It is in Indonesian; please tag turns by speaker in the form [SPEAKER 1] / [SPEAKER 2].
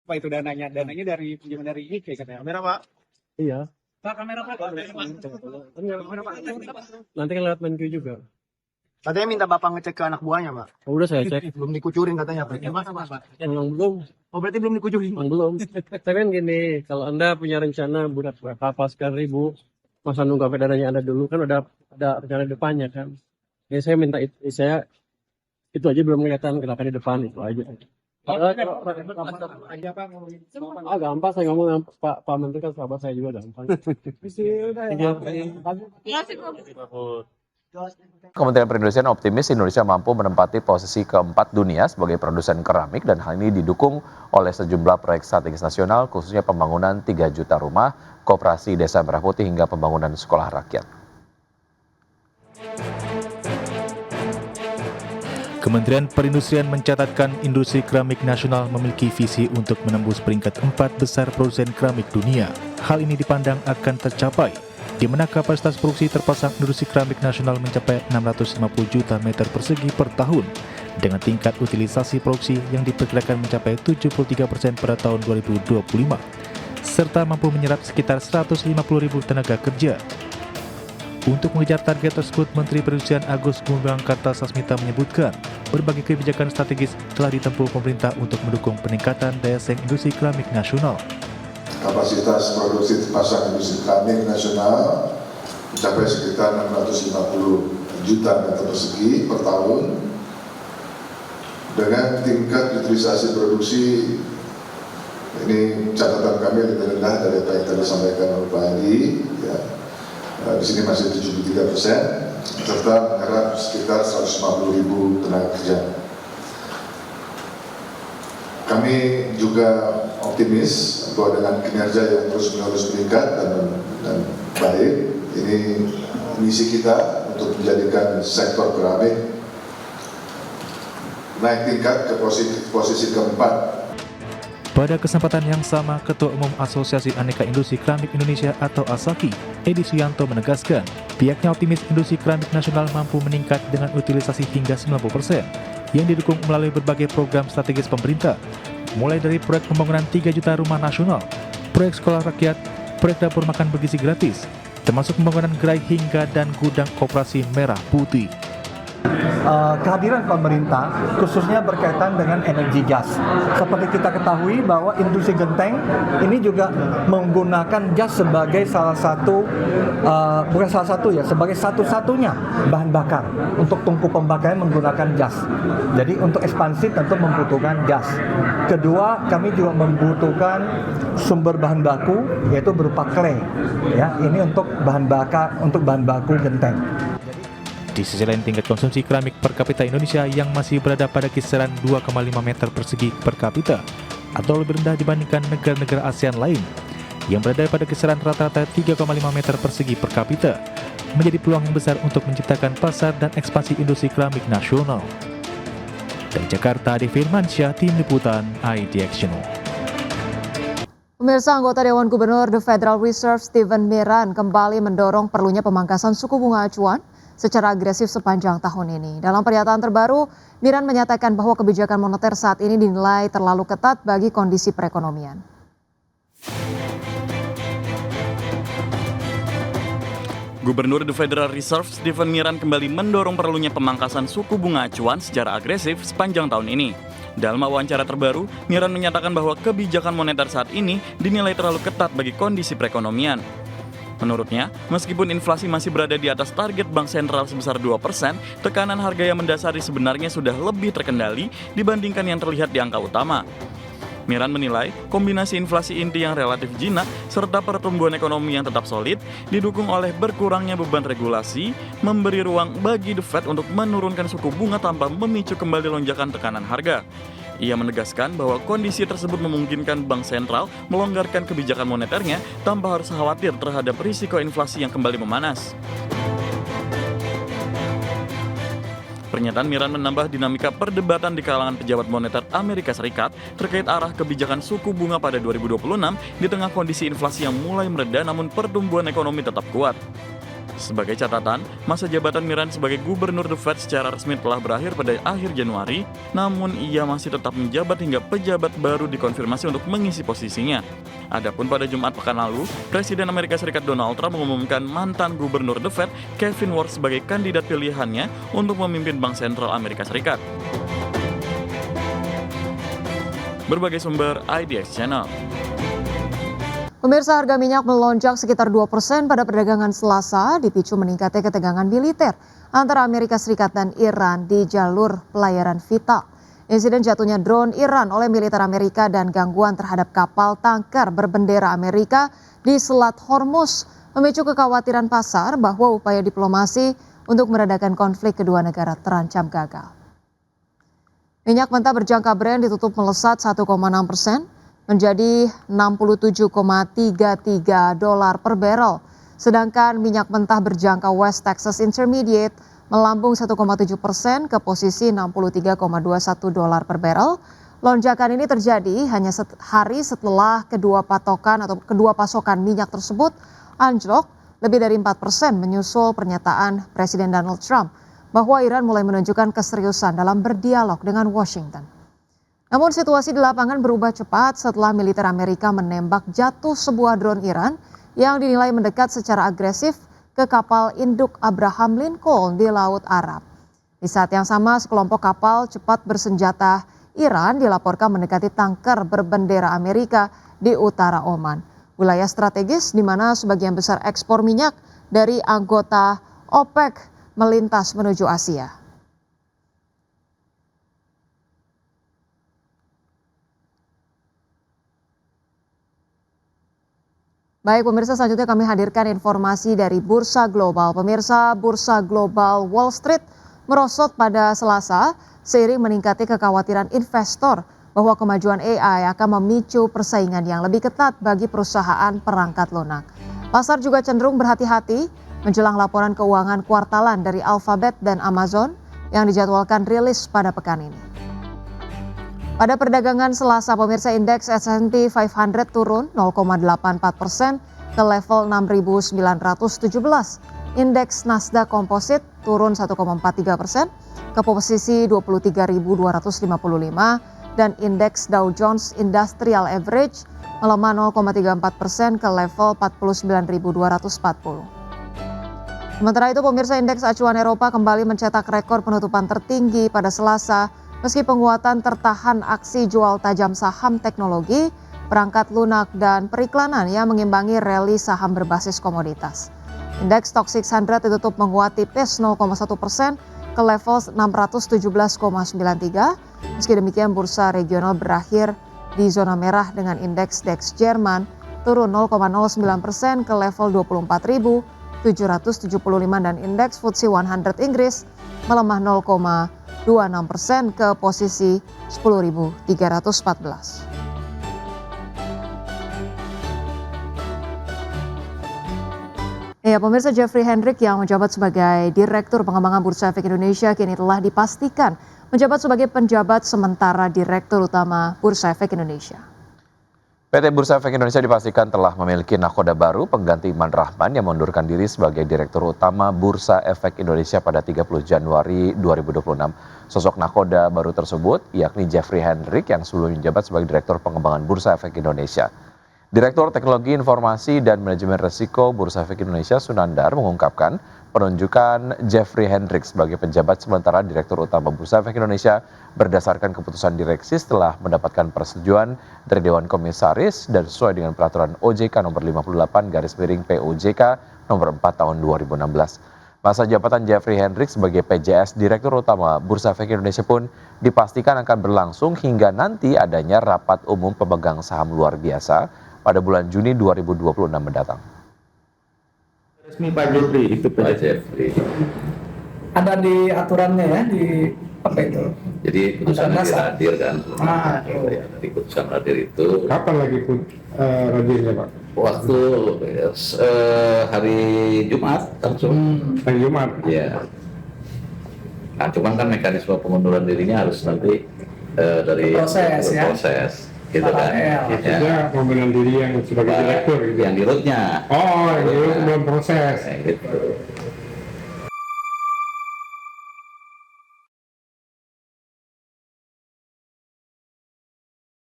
[SPEAKER 1] Apa itu dananya? Dananya dari pinjaman dari ini katanya. Kamera Pak.
[SPEAKER 2] Iya.
[SPEAKER 1] Pak kamera Pak.
[SPEAKER 2] Nanti kan lewat Menkyu juga.
[SPEAKER 3] Katanya minta Bapak ngecek ke anak buahnya, Pak.
[SPEAKER 2] Oh, udah saya cek.
[SPEAKER 3] Belum dikucurin katanya, Pak. Gimana, Pak?
[SPEAKER 2] Emang belum.
[SPEAKER 3] Oh, berarti belum dikucurin.
[SPEAKER 2] Emang belum. Tapi kan gini, kalau Anda punya rencana buat kapal sekian ribu, masa nunggu sampai dananya Anda dulu, kan ada rencana depannya kan. Jadi saya minta saya itu aja belum kelihatan gerakan di depan, itu aja.
[SPEAKER 1] Aja Pak mau
[SPEAKER 2] Gampang saya ngomong sama Pak Menteri, kan sahabat saya juga gampang.
[SPEAKER 4] Kementerian Perindustrian optimis Indonesia mampu menempati posisi keempat dunia sebagai produsen keramik dan hal ini didukung oleh sejumlah proyek strategis nasional khususnya pembangunan 3 juta rumah, koperasi desa Merah Putih hingga pembangunan sekolah rakyat.
[SPEAKER 5] Kementerian Perindustrian mencatatkan industri keramik nasional memiliki visi untuk menembus peringkat 4 besar produsen keramik dunia. Hal ini dipandang akan tercapai di mana kapasitas produksi terpasang industri keramik nasional mencapai 650 juta meter persegi per tahun dengan tingkat utilisasi produksi yang diperkirakan mencapai 73% pada tahun 2025 serta mampu menyerap sekitar 150.000 tenaga kerja. Untuk mengejar target tersebut, Menteri Perindustrian Agus Gumiwang Kartasasmita menyebutkan berbagai kebijakan strategis telah ditempuh pemerintah untuk mendukung peningkatan daya saing industri keramik nasional.
[SPEAKER 6] Kapasitas produksi terpasang industri keramik nasional mencapai sekitar 650 juta meter persegi per tahun dengan tingkat utilisasi produksi ini catatan kami lebih rendah dari apa yang tadi disampaikan oleh Pak Edi ya. Di sini masih 73% serta menyerap sekitar 150.000 tenaga kerja. Kami juga optimis bahwa dengan kinerja yang terus-menerus meningkat dan baik, ini misi kita untuk menjadikan sektor keramik naik tingkat ke posisi keempat.
[SPEAKER 5] Pada kesempatan yang sama, Ketua Umum Asosiasi Aneka Industri Keramik Indonesia atau ASAKI, Edi Suyanto menegaskan, pihaknya optimis industri keramik nasional mampu meningkat dengan utilisasi hingga 90%, yang didukung melalui berbagai program strategis pemerintah, mulai dari proyek pembangunan 3 juta rumah nasional, proyek sekolah rakyat, proyek dapur makan bergizi gratis, termasuk pembangunan gerai hingga dan gudang koperasi Merah Putih.
[SPEAKER 7] Kehadiran pemerintah khususnya berkaitan dengan energi gas. Seperti kita ketahui bahwa industri genteng ini juga menggunakan gas sebagai salah satu, bukan salah satu ya, sebagai satu-satunya bahan bakar. Untuk tungku pembakaran menggunakan gas. Jadi untuk ekspansi tentu membutuhkan gas. Kedua, kami juga membutuhkan sumber bahan baku yaitu berupa clay. Ya, ini untuk bahan baku genteng.
[SPEAKER 5] Di sisi lain, tingkat konsumsi keramik per kapita Indonesia yang masih berada pada kisaran 2,5 meter persegi per kapita atau lebih rendah dibandingkan negara-negara ASEAN lain yang berada pada kisaran rata-rata 3,5 meter persegi per kapita menjadi peluang yang besar untuk menciptakan pasar dan ekspansi industri keramik nasional. Dari Jakarta, Ade Firmansyah, Tim Liputan IDX Channel.
[SPEAKER 8] Pemirsa, anggota Dewan Gubernur The Federal Reserve Steven Miran kembali mendorong perlunya pemangkasan suku bunga acuan secara agresif sepanjang tahun ini. Dalam pernyataan terbaru, Miran menyatakan bahwa kebijakan moneter saat ini dinilai terlalu ketat bagi kondisi perekonomian.
[SPEAKER 9] Gubernur The Federal Reserve Steven Miran kembali mendorong perlunya pemangkasan suku bunga acuan secara agresif sepanjang tahun ini. Dalam wawancara terbaru, Miran menyatakan bahwa kebijakan moneter saat ini dinilai terlalu ketat bagi kondisi perekonomian. Menurutnya, meskipun inflasi masih berada di atas target bank sentral sebesar 2%, tekanan harga yang mendasari sebenarnya sudah lebih terkendali dibandingkan yang terlihat di angka utama. Miran menilai kombinasi inflasi inti yang relatif jinak serta pertumbuhan ekonomi yang tetap solid didukung oleh berkurangnya beban regulasi, memberi ruang bagi The Fed untuk menurunkan suku bunga tanpa memicu kembali lonjakan tekanan harga. Ia menegaskan bahwa kondisi tersebut memungkinkan bank sentral melonggarkan kebijakan moneternya tanpa harus khawatir terhadap risiko inflasi yang kembali memanas. Pernyataan Miran menambah dinamika perdebatan di kalangan pejabat moneter Amerika Serikat terkait arah kebijakan suku bunga pada 2026 di tengah kondisi inflasi yang mulai mereda namun pertumbuhan ekonomi tetap kuat. Sebagai catatan, masa jabatan Miran sebagai Gubernur The Fed secara resmi telah berakhir pada akhir Januari, namun ia masih tetap menjabat hingga pejabat baru dikonfirmasi untuk mengisi posisinya. Adapun pada Jumat pekan lalu, Presiden Amerika Serikat Donald Trump mengumumkan mantan Gubernur The Fed, Kevin Warsh, sebagai kandidat pilihannya untuk memimpin Bank Sentral Amerika Serikat. Berbagai sumber IDX Channel.
[SPEAKER 8] Pemirsa, harga minyak melonjak sekitar 2% pada perdagangan Selasa dipicu meningkatnya ketegangan militer antara Amerika Serikat dan Iran di jalur pelayaran vital. Insiden jatuhnya drone Iran oleh militer Amerika dan gangguan terhadap kapal tanker berbendera Amerika di Selat Hormuz memicu kekhawatiran pasar bahwa upaya diplomasi untuk meredakan konflik kedua negara terancam gagal. Minyak mentah berjangka Brent ditutup melesat 1,6% menjadi $67,33 per barrel. Sedangkan minyak mentah berjangka West Texas Intermediate melambung 1,7% ke posisi $63,21 per barrel. Lonjakan ini terjadi hanya hari setelah kedua pasokan minyak tersebut anjlok lebih dari 4% menyusul pernyataan Presiden Donald Trump bahwa Iran mulai menunjukkan keseriusan dalam berdialog dengan Washington. Namun situasi di lapangan berubah cepat setelah militer Amerika menembak jatuh sebuah drone Iran yang dinilai mendekat secara agresif ke kapal induk Abraham Lincoln di Laut Arab. Di saat yang sama, sekelompok kapal cepat bersenjata Iran dilaporkan mendekati tanker berbendera Amerika di utara Oman, wilayah strategis di mana sebagian besar ekspor minyak dari anggota OPEC melintas menuju Asia. Baik pemirsa, selanjutnya kami hadirkan informasi dari Bursa Global. Pemirsa, Bursa Global Wall Street merosot pada Selasa seiring meningkatnya kekhawatiran investor bahwa kemajuan AI akan memicu persaingan yang lebih ketat bagi perusahaan perangkat lunak. Pasar juga cenderung berhati-hati menjelang laporan keuangan kuartalan dari Alphabet dan Amazon yang dijadwalkan rilis pada pekan ini. Pada perdagangan Selasa, pemirsa, indeks S&P 500 turun 0,84% ke level 6.917. Indeks Nasdaq Composite turun 1,43% ke posisi 23.255 dan indeks Dow Jones Industrial Average melemah 0,34% ke level 49.240. Sementara itu, pemirsa, indeks acuan Eropa kembali mencetak rekor penutupan tertinggi pada Selasa meski penguatan tertahan aksi jual tajam saham teknologi, perangkat lunak, dan periklanan yang mengimbangi rally saham berbasis komoditas. Indeks Stoxx 600 ditutup menguat tipis 0,1% ke level 617,93. Meski demikian, bursa regional berakhir di zona merah dengan indeks DAX Jerman turun 0,09% ke level 24.775 dan indeks FTSE 100 Inggris melemah 0,26% ke posisi 10.314. Ya, pemirsa, Jeffrey Hendrick yang menjabat sebagai Direktur Pengembangan Bursa Efek Indonesia kini telah dipastikan menjabat sebagai penjabat sementara Direktur Utama Bursa Efek Indonesia.
[SPEAKER 4] PT Bursa Efek Indonesia dipastikan telah memiliki nakoda baru pengganti Iman Rahman yang mengundurkan diri sebagai Direktur Utama Bursa Efek Indonesia pada 30 Januari 2026. Sosok nakoda baru tersebut yakni Jeffrey Hendrick yang sebelumnya menjabat sebagai Direktur Pengembangan Bursa Efek Indonesia. Direktur Teknologi Informasi dan Manajemen Risiko Bursa Efek Indonesia Sunandar mengungkapkan penunjukan Jeffrey Hendrick sebagai penjabat sementara Direktur Utama Bursa Efek Indonesia berdasarkan keputusan direksi setelah mendapatkan persetujuan dari Dewan Komisaris dan sesuai dengan peraturan OJK nomor 58/POJK nomor 4 tahun 2016. Masa jabatan Jeffrey Hendrick sebagai PJS Direktur Utama Bursa Efek Indonesia pun dipastikan akan berlangsung hingga nanti adanya rapat umum pemegang saham luar biasa pada bulan Juni 2026 mendatang.
[SPEAKER 10] Resmi Pak Jeffrey itu Pak Jeffrey.
[SPEAKER 7] Ada di aturannya ya, di apa itu?
[SPEAKER 10] Jadi putusannya hadir kan. Di putusan hadir itu.
[SPEAKER 1] Kapan lagi pun hadirnya Pak?
[SPEAKER 10] Waktu hari Jumat langsung.
[SPEAKER 1] Hari Jumat.
[SPEAKER 10] Ya. Nah, cuman kan mekanisme pengunduran dirinya harus nanti dari
[SPEAKER 7] proses.
[SPEAKER 10] Gitu kan.
[SPEAKER 1] Maksudnya pengunduran diri yang sebagai direktur gitu.
[SPEAKER 10] Yang dirutnya.
[SPEAKER 1] Oh, yang dirut belum proses.
[SPEAKER 10] Gitu.